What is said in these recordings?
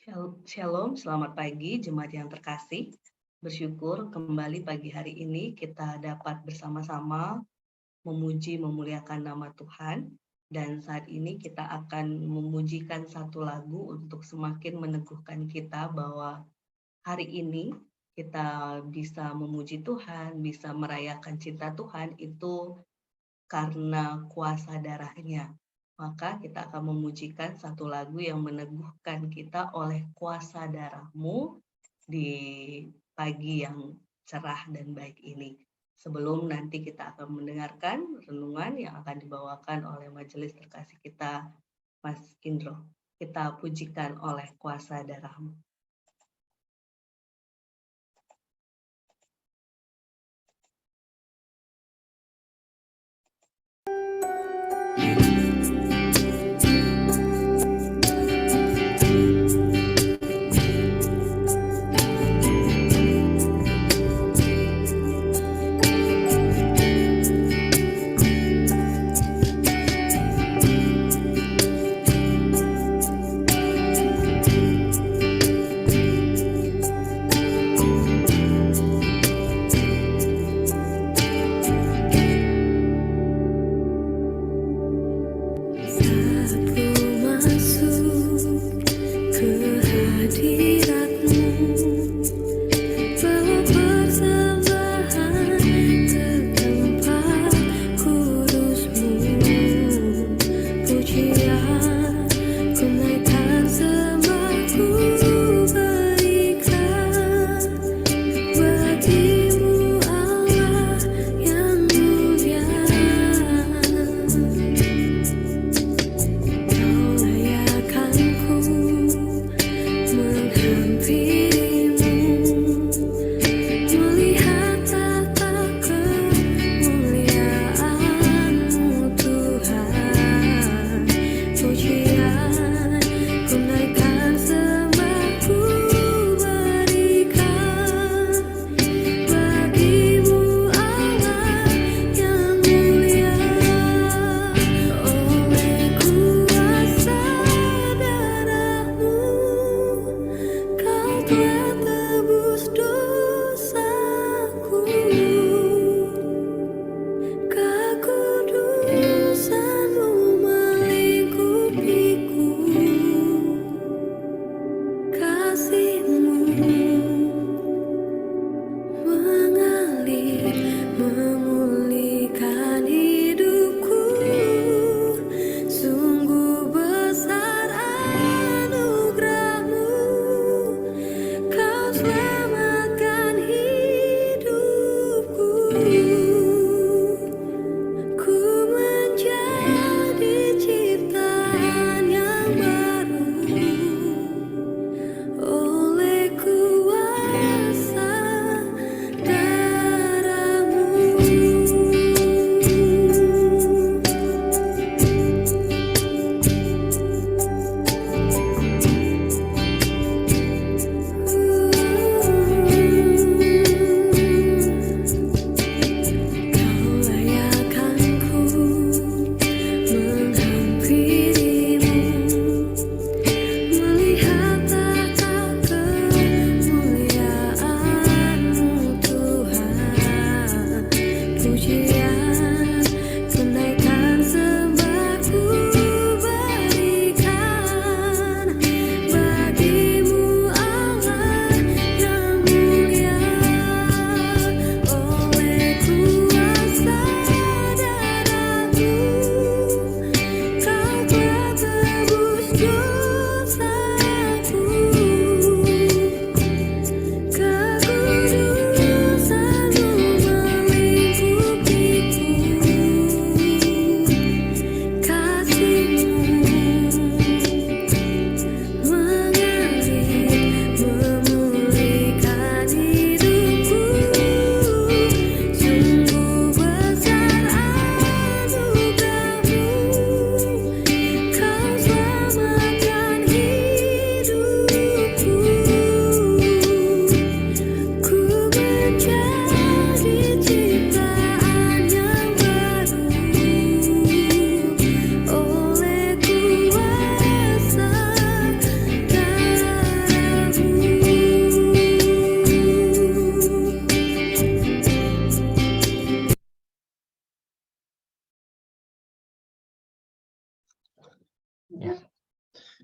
Shalom, selamat pagi jemaat yang terkasih. Bersyukur kembali pagi hari ini kita dapat bersama-sama memuji memuliakan nama Tuhan. Dan saat ini kita akan memujikan satu lagu untuk semakin meneguhkan kita bahwa hari ini kita bisa memuji Tuhan, bisa merayakan cinta Tuhan itu karena kuasa darahnya. Maka kita akan memujikan satu lagu yang meneguhkan kita oleh kuasa darahmu di pagi yang cerah dan baik ini. Sebelum nanti kita akan mendengarkan renungan yang akan dibawakan oleh majelis terkasih kita, Mas Indro. Kita pujikan oleh kuasa darahmu.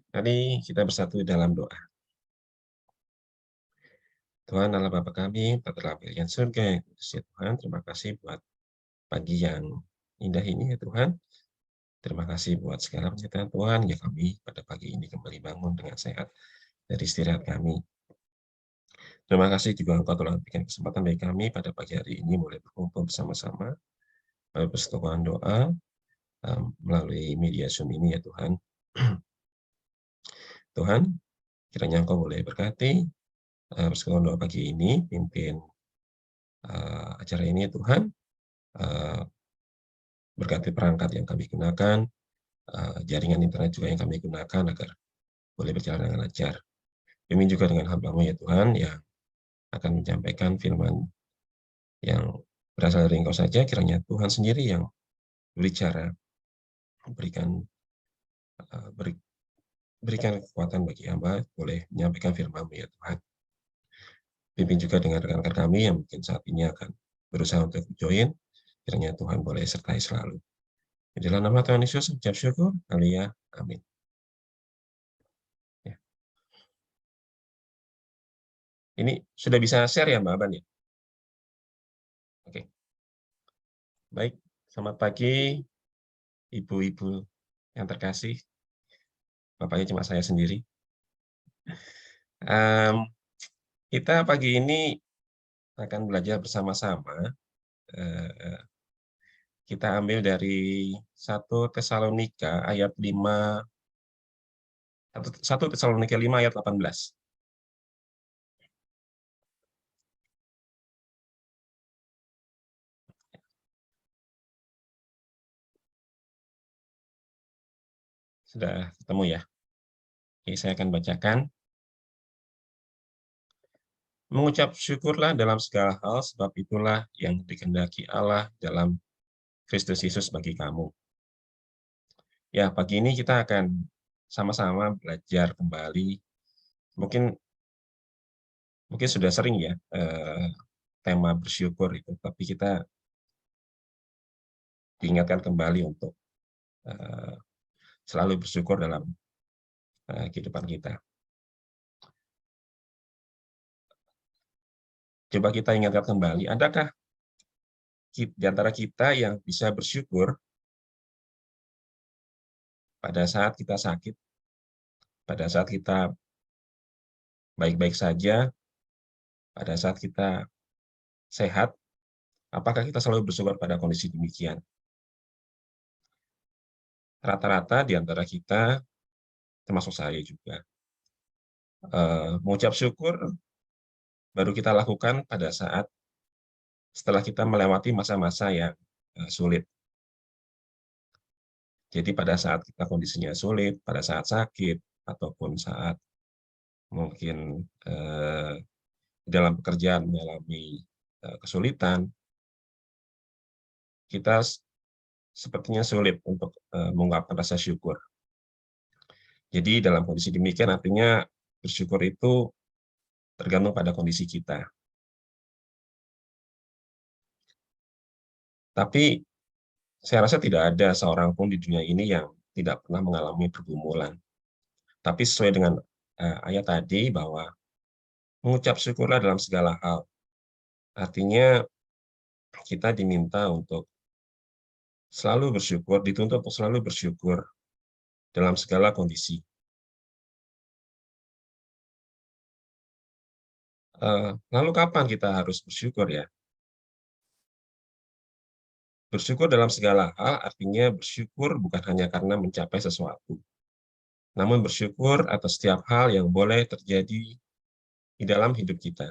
Mari kita bersatu dalam doa. Tuhan Allah Bapa kami, Bapa yang surga yang kudus ya Tuhan, terima kasih buat pagi yang indah ini ya Tuhan. Terima kasih buat segala penyertaan Tuhan ya kami pada pagi ini kembali bangun dengan sehat dari istirahat kami. Terima kasih juga Engkau telah berikan kesempatan bagi kami pada pagi hari ini mulai berkumpul bersama-sama, melalui persekutuan doa, melalui media Zoom ini ya Tuhan. Tuhan, kiranya Engkau boleh berkati persekutuan doa pagi ini, pimpin acara ini ya Tuhan, berkati perangkat yang kami gunakan, jaringan internet juga yang kami gunakan agar boleh berjalan dengan lancar. Demi juga dengan hamba-Mu ya Tuhan yang akan menyampaikan firman yang berasal dari Engkau saja, kiranya Tuhan sendiri yang berbicara, berikan kekuatan bagi hamba boleh menyampaikan firman-Mu ya Tuhan. Pimpin juga dengan rekan-rekan kami yang mungkin saat ini akan berusaha untuk join, kiranya Tuhan boleh sertai selalu. Di dalam nama Tuhan Yesus, ucap syukur, haleluya, amin. Ya. Ini sudah bisa share ya Mbak Aban ya? Oke. Baik, selamat pagi Ibu-ibu yang terkasih. Bapaknya cuma saya sendiri. Kita pagi ini akan belajar bersama-sama. Kita ambil dari 1 Tesalonika ayat 5, 1 Tesalonika 5 ayat 18. Sudah ketemu ya? Oke, saya akan bacakan. Mengucap syukurlah dalam segala hal, sebab itulah yang dikehendaki Allah dalam Kristus Yesus bagi kamu. Ya, pagi ini kita akan sama-sama belajar kembali. Mungkin sudah sering ya tema bersyukur itu, tapi kita diingatkan kembali untuk selalu bersyukur dalam kehidupan kita. Coba kita ingatkan kembali, adakah di antara kita yang bisa bersyukur pada saat kita sakit, pada saat kita baik-baik saja, pada saat kita sehat, apakah kita selalu bersyukur pada kondisi demikian? Rata-rata di antara kita, termasuk saya juga, mengucap syukur baru kita lakukan pada saat setelah kita melewati masa-masa yang sulit. Jadi pada saat kita kondisinya sulit, pada saat sakit, ataupun saat mungkin dalam pekerjaan mengalami kesulitan, kita sepertinya sulit untuk mengungkapkan rasa syukur. Jadi dalam kondisi demikian artinya bersyukur itu tergantung pada kondisi kita. Tapi saya rasa tidak ada seorang pun di dunia ini yang tidak pernah mengalami pergumulan. Tapi sesuai dengan ayat tadi bahwa mengucap syukurlah dalam segala hal. Artinya kita diminta untuk selalu bersyukur, dituntut untuk selalu bersyukur dalam segala kondisi. Lalu kapan kita harus bersyukur ya? Bersyukur dalam segala hal artinya bersyukur bukan hanya karena mencapai sesuatu, namun bersyukur atas setiap hal yang boleh terjadi di dalam hidup kita.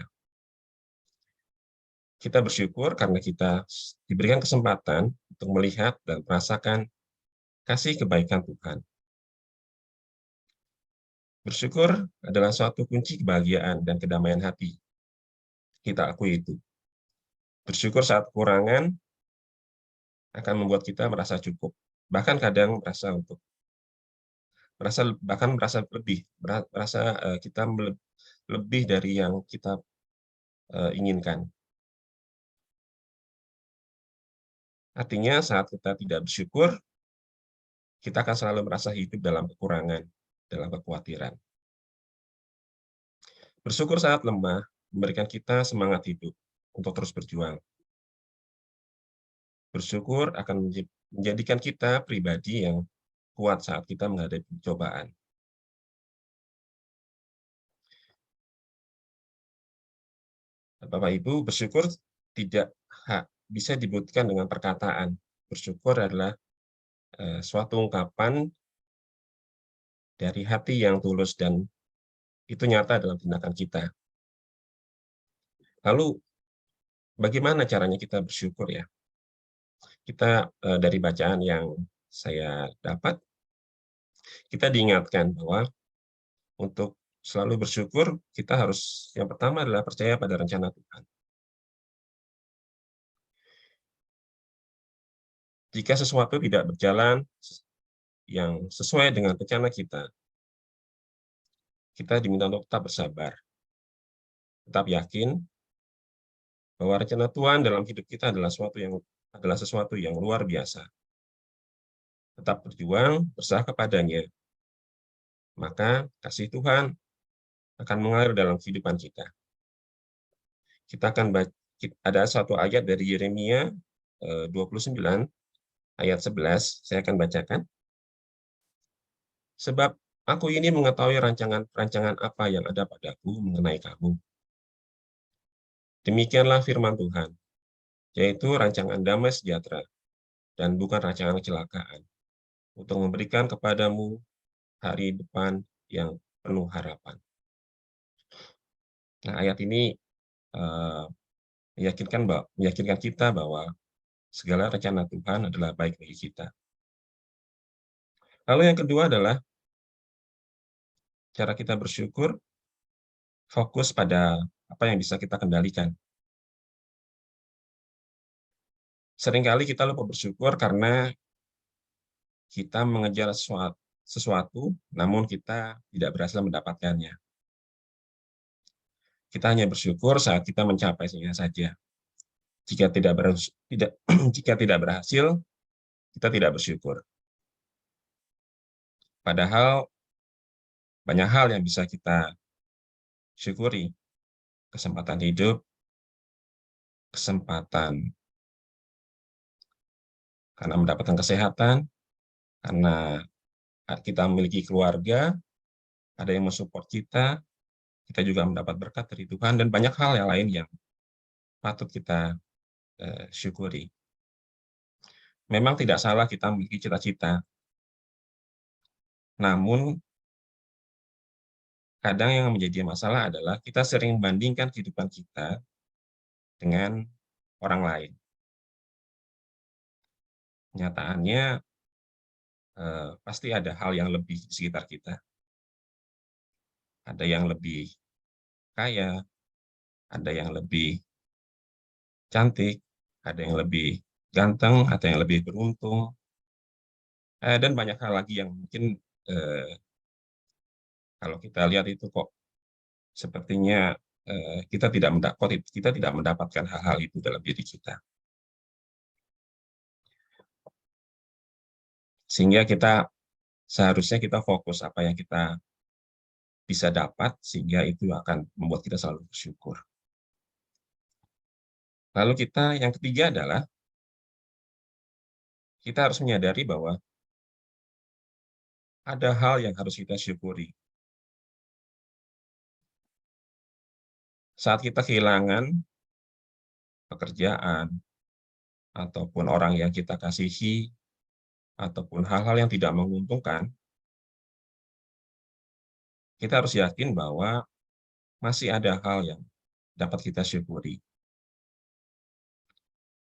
Kita bersyukur karena kita diberikan kesempatan untuk melihat dan merasakan kasih kebaikan Tuhan. Bersyukur adalah suatu kunci kebahagiaan dan kedamaian hati. Kita akui itu. Bersyukur saat kekurangan akan membuat kita merasa cukup. Bahkan kadang merasa lebih, kita lebih dari yang kita inginkan. Artinya saat kita tidak bersyukur, kita akan selalu merasa hidup dalam kekurangan. dalam kekhawatiran. Bersyukur saat lemah memberikan kita semangat hidup untuk terus berjuang. Bersyukur akan menjadikan kita pribadi yang kuat saat kita menghadapi cobaan. Bapak Ibu, bersyukur tidak bisa dibuktikan dengan perkataan. Bersyukur adalah suatu ungkapan dari hati yang tulus dan itu nyata dalam tindakan kita. Lalu bagaimana caranya kita bersyukur ya? Kita dari bacaan yang saya dapat, kita diingatkan bahwa untuk selalu bersyukur, kita harus yang pertama adalah percaya pada rencana Tuhan. Jika sesuatu tidak berjalan yang sesuai dengan rencana kita diminta untuk tetap bersabar, tetap yakin bahwa rencana Tuhan dalam hidup kita adalah sesuatu yang luar biasa. Tetap berjuang, berserah kepadanya, maka kasih Tuhan akan mengalir dalam kehidupan kita. Kita akan ada satu ayat dari Yeremia 29 ayat 11, saya akan bacakan. Sebab aku ini mengetahui rancangan apa yang ada padaku mengenai kamu. Demikianlah firman Tuhan, yaitu rancangan damai sejahtera dan bukan rancangan kecelakaan, untuk memberikan kepadamu hari depan yang penuh harapan. Nah, ayat ini meyakinkan kita bahwa segala rencana Tuhan adalah baik bagi kita. Lalu yang kedua adalah cara kita bersyukur, fokus pada apa yang bisa kita kendalikan. Seringkali kita lupa bersyukur karena kita mengejar sesuatu, namun kita tidak berhasil mendapatkannya. Kita hanya bersyukur saat kita mencapainya saja. Jika tidak berhasil, kita tidak bersyukur. Padahal banyak hal yang bisa kita syukuri. Kesempatan hidup, kesempatan karena mendapatkan kesehatan, karena kita memiliki keluarga, ada yang mensupport kita juga mendapat berkat dari Tuhan, dan banyak hal yang lain yang patut kita syukuri. Memang tidak salah kita memiliki cita-cita, namun kadang yang menjadi masalah adalah kita sering membandingkan kehidupan kita dengan orang lain. Kenyataannya pasti ada hal yang lebih di sekitar kita. Ada yang lebih kaya, ada yang lebih cantik, ada yang lebih ganteng, ada yang lebih beruntung, dan banyak hal lagi yang mungkin kalau kita lihat itu kok sepertinya kita tidak mendapatkan hal-hal itu dalam diri kita. Sehingga seharusnya kita fokus apa yang kita bisa dapat, sehingga itu akan membuat kita selalu bersyukur. Lalu yang ketiga adalah kita harus menyadari bahwa ada hal yang harus kita syukuri. Saat kita kehilangan pekerjaan, ataupun orang yang kita kasihi, ataupun hal-hal yang tidak menguntungkan, kita harus yakin bahwa masih ada hal yang dapat kita syukuri.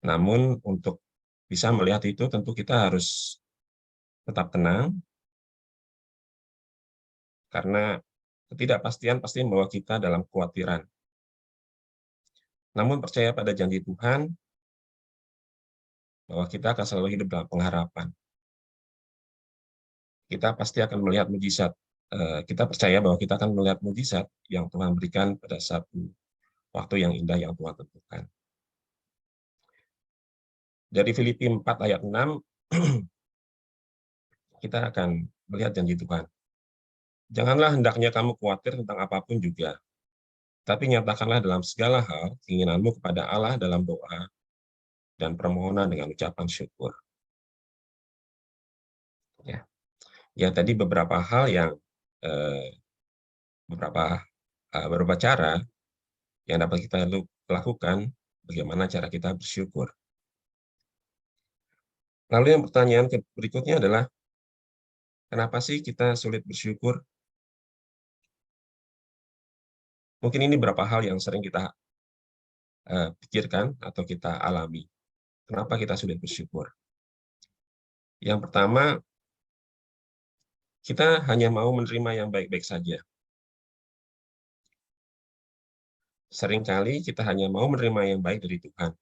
Namun untuk bisa melihat itu tentu kita harus tetap tenang, karena ketidakpastian pasti membawa kita dalam kekhawatiran. Namun percaya pada janji Tuhan bahwa kita akan selalu hidup dalam pengharapan. Kita pasti akan melihat mujizat. Kita percaya bahwa kita akan melihat mujizat yang Tuhan berikan pada satu waktu yang indah yang Tuhan tentukan. Dari Filipi 4 ayat 6, kita akan melihat janji Tuhan. Janganlah hendaknya kamu khawatir tentang apapun juga, tapi nyatakanlah dalam segala hal keinginanmu kepada Allah dalam doa dan permohonan dengan ucapan syukur. Ya, ya tadi beberapa hal yang beberapa cara yang dapat kita lakukan, bagaimana cara kita bersyukur. Lalu yang pertanyaan berikutnya adalah, kenapa sih kita sulit bersyukur? Mungkin ini beberapa hal yang sering kita pikirkan atau kita alami. Kenapa kita sulit bersyukur? Yang pertama, kita hanya mau menerima yang baik-baik saja. Seringkali kita hanya mau menerima yang baik dari Tuhan.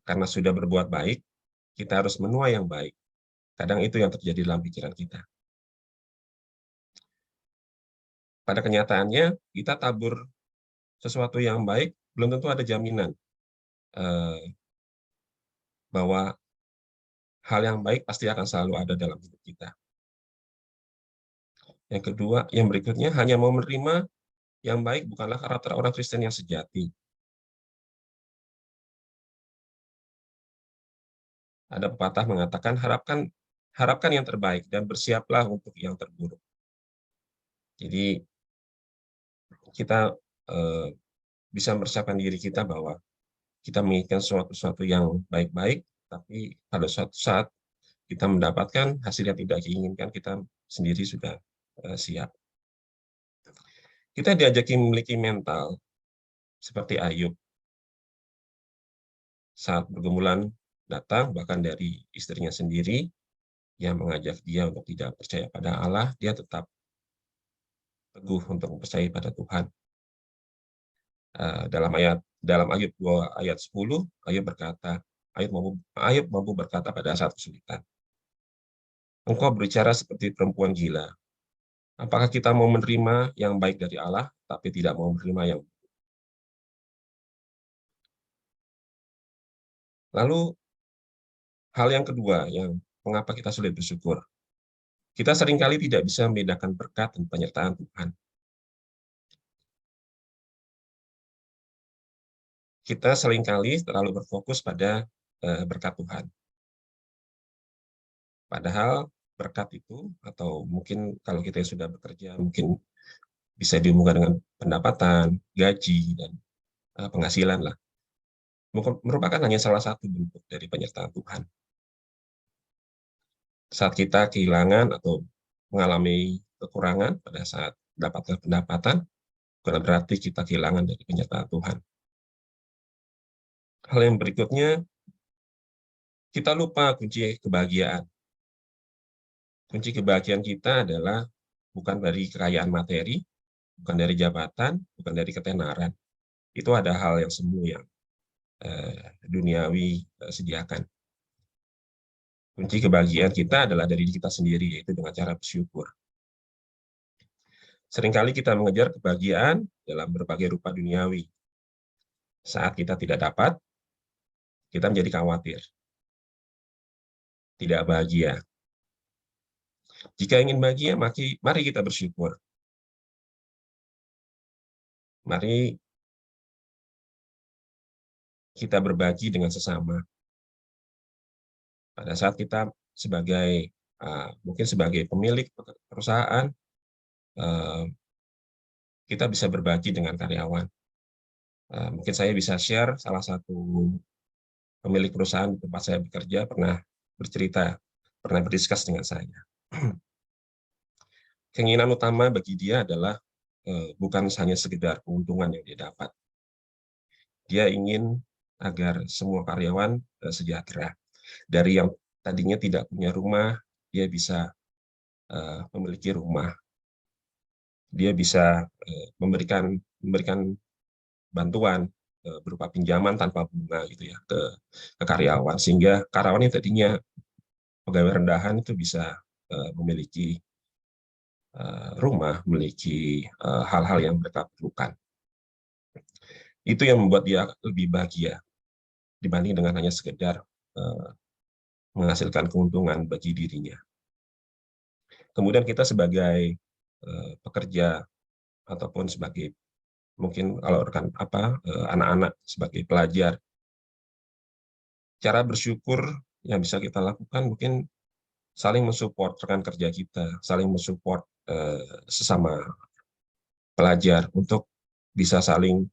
Karena sudah berbuat baik, kita harus menuai yang baik. Kadang itu yang terjadi dalam pikiran kita. Pada kenyataannya, kita tabur sesuatu yang baik, belum tentu ada jaminan bahwa hal yang baik pasti akan selalu ada dalam hidup kita. Yang kedua, yang berikutnya, hanya mau menerima yang baik bukanlah karakter orang Kristen yang sejati. Ada pepatah mengatakan, harapkan yang terbaik dan bersiaplah untuk yang terburuk. Jadi, kita bisa mempersiapkan diri kita bahwa kita menginginkan sesuatu yang baik-baik, tapi pada suatu saat kita mendapatkan hasil yang tidak diinginkan, kita sendiri sudah siap. Kita diajaki memiliki mental seperti Ayub. Saat pergumulan datang, bahkan dari istrinya sendiri, yang mengajak dia untuk tidak percaya pada Allah, dia tetap teguh untuk percaya pada Tuhan. Dalam Ayub 2 ayat 10, Ayub mampu berkata pada saat kesulitan, engkau berbicara seperti perempuan gila. Apakah kita mau menerima yang baik dari Allah, tapi tidak mau menerima yang buruk? Lalu, hal yang kedua, yang mengapa kita sulit bersyukur. Kita seringkali tidak bisa membedakan berkat dan penyertaan Tuhan. Kita seringkali terlalu berfokus pada berkat Tuhan. Padahal berkat itu, atau mungkin kalau kita sudah bekerja, mungkin bisa dihubungkan dengan pendapatan, gaji, dan penghasilan lah. Merupakan hanya salah satu bentuk dari penyertaan Tuhan. Saat kita kehilangan atau mengalami kekurangan pada saat mendapatkan pendapatan, bukan berarti kita kehilangan dari penyertaan Tuhan. Hal yang berikutnya, kita lupa kunci kebahagiaan. Kunci kebahagiaan kita adalah bukan dari kekayaan materi, bukan dari jabatan, bukan dari ketenaran. Itu ada hal yang semu yang duniawi sediakan. Kunci kebahagiaan kita adalah dari diri kita sendiri, yaitu dengan cara bersyukur. Seringkali kita mengejar kebahagiaan dalam berbagai rupa duniawi. Saat kita tidak dapat, kita menjadi khawatir, tidak bahagia. Jika ingin bahagia, mari kita bersyukur. Mari kita berbagi dengan sesama. Pada saat kita mungkin sebagai pemilik perusahaan, kita bisa berbagi dengan karyawan. Mungkin saya bisa share salah satu pemilik perusahaan di tempat saya bekerja pernah berdiskus dengan saya. Keinginan utama bagi dia adalah bukan hanya sekedar keuntungan yang dia dapat. Dia ingin agar semua karyawan sejahtera. Dari yang tadinya tidak punya rumah, dia bisa memiliki rumah. Dia bisa memberikan bantuan berupa pinjaman tanpa bunga gitu ya ke karyawan, sehingga karyawan yang tadinya pegawai rendahan itu bisa memiliki rumah, memiliki hal-hal yang mereka perlukan. Itu yang membuat dia lebih bahagia dibanding dengan hanya sekedar menghasilkan keuntungan bagi dirinya. kemudian kita sebagai pekerja ataupun sebagai mungkin kalau rekan anak-anak sebagai pelajar, cara bersyukur yang bisa kita lakukan mungkin saling mensupport rekan kerja kita, saling mensupport sesama pelajar untuk bisa saling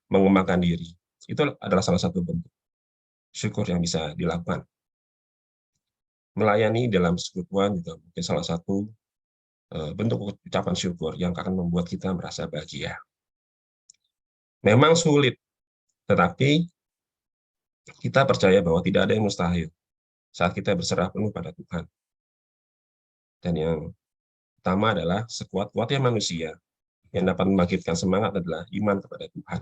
mengembangkan diri. Itu adalah salah satu bentuk syukur yang bisa dilakukan. Melayani dalam persekutuan juga mungkin salah satu bentuk ucapan syukur yang akan membuat kita merasa bahagia. Memang sulit, tetapi kita percaya bahwa tidak ada yang mustahil saat kita berserah penuh pada Tuhan. Dan yang pertama adalah sekuat-kuatnya manusia yang dapat membangkitkan semangat adalah iman kepada Tuhan.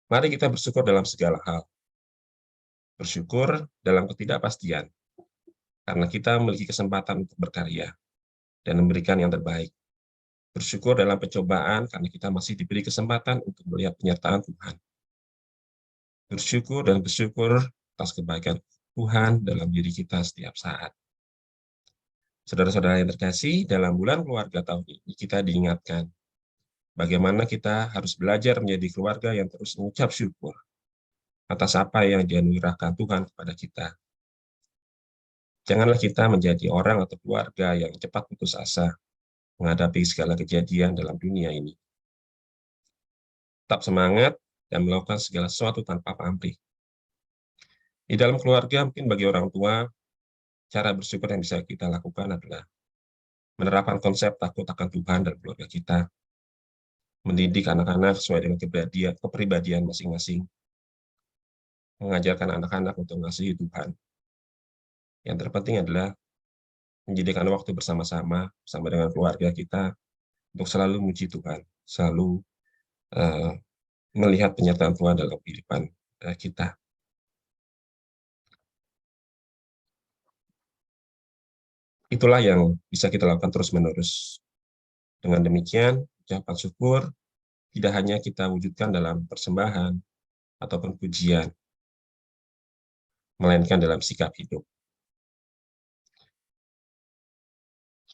Mari kita bersyukur dalam segala hal. Bersyukur dalam ketidakpastian, karena kita memiliki kesempatan untuk berkarya dan memberikan yang terbaik. Bersyukur dalam pencobaan, karena kita masih diberi kesempatan untuk melihat penyertaan Tuhan. Bersyukur dan bersyukur atas kebaikan Tuhan dalam diri kita setiap saat. Saudara-saudara yang terkasih, dalam bulan keluarga tahun ini kita diingatkan bagaimana kita harus belajar menjadi keluarga yang terus mengucap syukur atas apa yang dianugerahkan Tuhan kepada kita. Janganlah kita menjadi orang atau keluarga yang cepat putus asa menghadapi segala kejadian dalam dunia ini. Tetap semangat dan melakukan segala sesuatu tanpa pamrih. Di dalam keluarga, mungkin bagi orang tua, cara bersyukur yang bisa kita lakukan adalah menerapkan konsep takut akan Tuhan dan keluarga kita, mendidik anak-anak sesuai dengan kepribadian masing-masing, mengajarkan anak-anak untuk mengasihi Tuhan. Yang terpenting adalah menjadikan waktu bersama-sama dengan keluarga kita untuk selalu memuji Tuhan, selalu melihat penyertaan Tuhan dalam kehidupan kita. Itulah yang bisa kita lakukan terus-menerus. Dengan demikian, ucapan syukur tidak hanya kita wujudkan dalam persembahan ataupun pujian, melainkan dalam sikap hidup.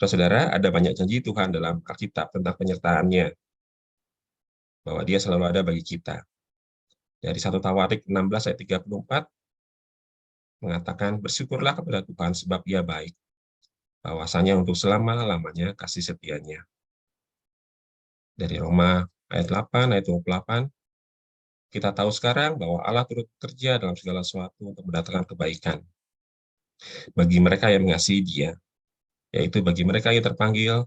Saudara, ada banyak janji Tuhan dalam Alkitab tentang penyertaan-Nya, bahwa Dia selalu ada bagi kita. Dari 1 Tawarik 16 ayat 34, mengatakan, bersyukurlah kepada Tuhan sebab Ia baik, bahwasanya untuk selama-lamanya kasih setia-Nya. Dari Roma ayat 8, ayat 28, kita tahu sekarang bahwa Allah turut bekerja dalam segala sesuatu untuk mendatangkan kebaikan bagi mereka yang mengasihi Dia, yaitu bagi mereka yang terpanggil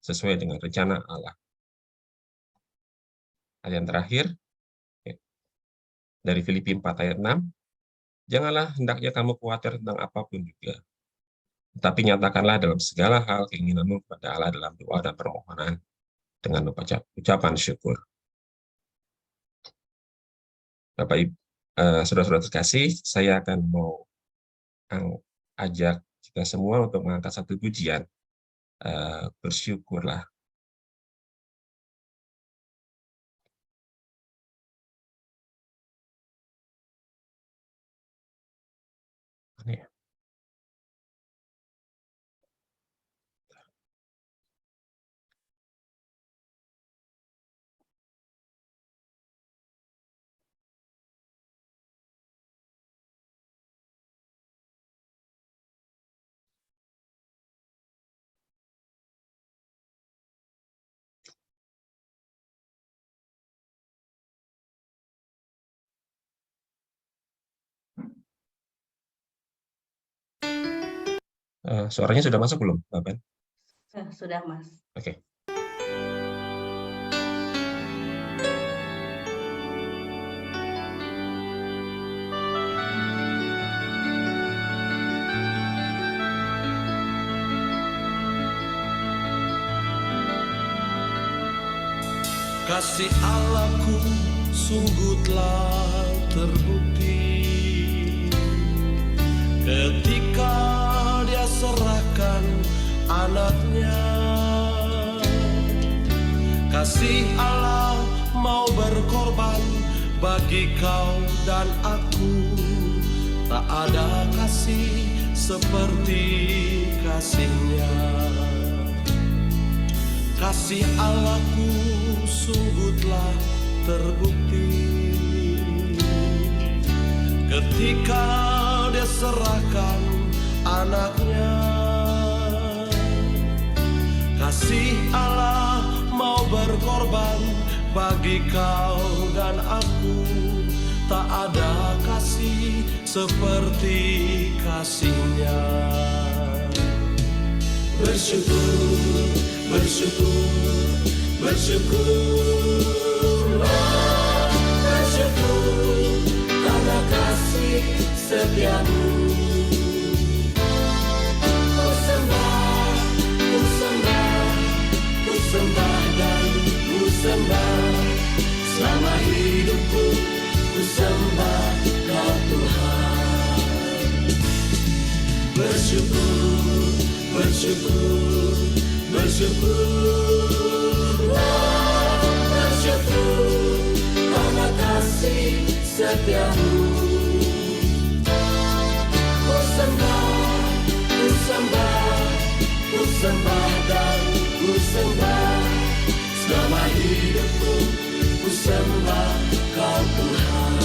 sesuai dengan rencana Allah. Ayat yang terakhir, dari Filipi 4 ayat 6, janganlah hendaknya kamu khawatir tentang apapun juga, tetapi nyatakanlah dalam segala hal keinginanmu kepada Allah dalam doa dan permohonan dengan ucapan syukur. Bapak Ibu, saudara-saudara terkasih, saya akan mau ajak kita semua untuk mengangkat satu pujian, bersyukurlah. Ini ya. Suaranya sudah masuk belum, Bapak? Sudah, Mas. Oke. Kasih Allahku sungguh telah terbukti ketika Dia serahkan anaknya. Kasih Allah mau berkorban bagi kau dan aku. Tak ada kasih seperti kasih-Nya. Kasih Allahku sungguh telah terbukti ketika Dia serahkan anaknya. Kasih Allah mau berkorban bagi kau dan aku. Tak ada kasih seperti kasih-Nya. Bersyukur, bersyukur, bersyukurlah, bersyukur karena kasih setiamu. Ku sembah, ku sembah, ku sembah dan ku sembah selama hidupku. Ku sembah Kau Tuhan. Bersyukur, bersyukur, bersyukurlah, bersyukur karena kasih setiamu. Ku sembah, ku sembah, ku sembah dan ku sembah selama hidupku. Ku sembah Kau Tuhan.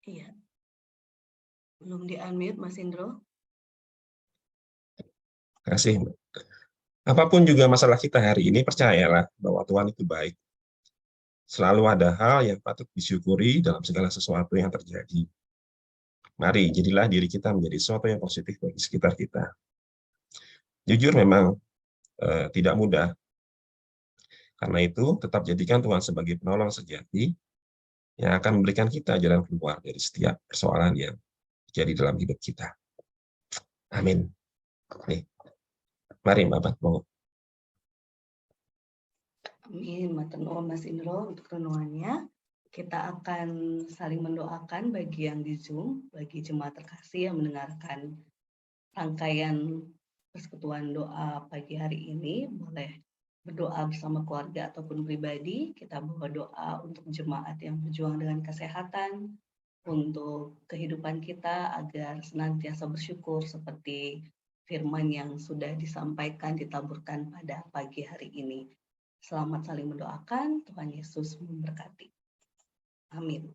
Iya. Belum di-unmute, Mas Indro. Terima kasih. Apapun juga masalah kita hari ini, percayalah bahwa Tuhan itu baik. Selalu ada hal yang patut disyukuri dalam segala sesuatu yang terjadi. Mari, jadilah diri kita menjadi sesuatu yang positif bagi sekitar kita. Jujur memang tidak mudah. Karena itu, tetap jadikan Tuhan sebagai penolong sejati yang akan memberikan kita jalan keluar dari setiap persoalan yang terjadi dalam hidup kita. Amin. Nih. Mari, Bapak, mau. Amin, matur nuwun Mas Indro untuk renungannya. Kita akan saling mendoakan bagi yang di Zoom, bagi jemaat terkasih yang mendengarkan rangkaian persekutuan doa pagi hari ini. Boleh berdoa bersama keluarga ataupun pribadi. Kita bawa doa untuk jemaat yang berjuang dengan kesehatan, untuk kehidupan kita agar senantiasa bersyukur seperti firman yang sudah disampaikan, ditaburkan pada pagi hari ini. Selamat saling mendoakan, Tuhan Yesus memberkati. Amin.